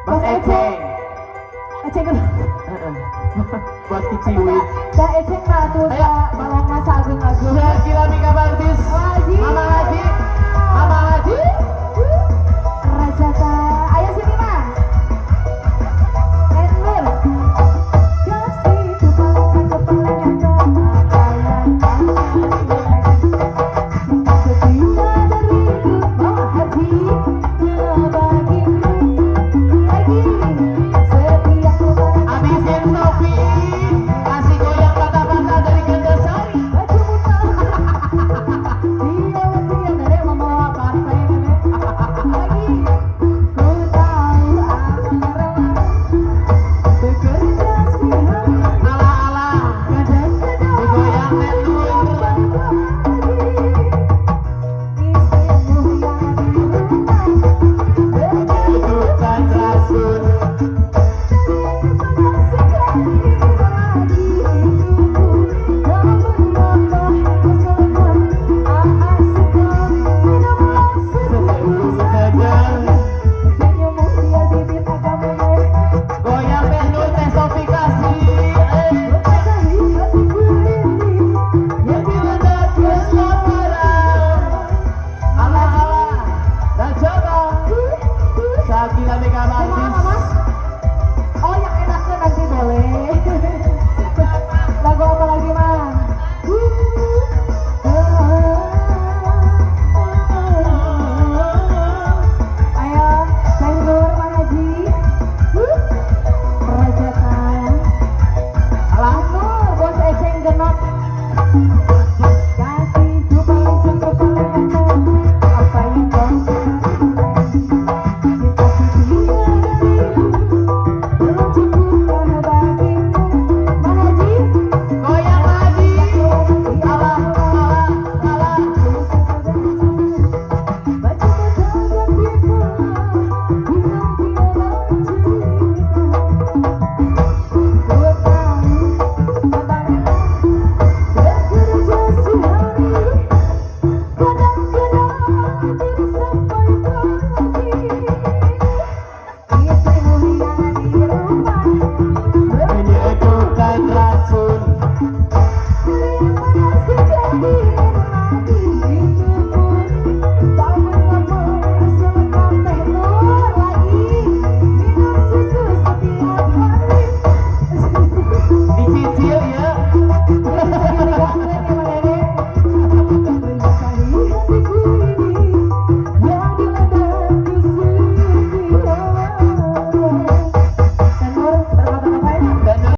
Mas Eceng. Eceng kan? Buat kiciwis. Dah Eceng lah tuh sa balong masa agung-agung. Syakila Mika Bartis. Haji. Mama Haji. Mama Haji. Rajata. Ayo sini mah. Endur. Kasih tuh paling cakep paling ganteng. Bakalan setia dariku Mama Haji. Ngebagi lagi setia kepada Abisin Sofi. Kasih goyang kata-kata dari Gandasari. baju muta. Dia waktunya dari membawa partai nenek. Lagi ku tahu akan rela bekerja siang Ala-ala. kadang-kadang Digoyang Nenur. istrimu yang di rumah Bukan rasul. Goyang Nenur teh Sofi kasih. Yang diledak ke sabaran. Ala-ala. Dan coba. Syakila Mika Bartis.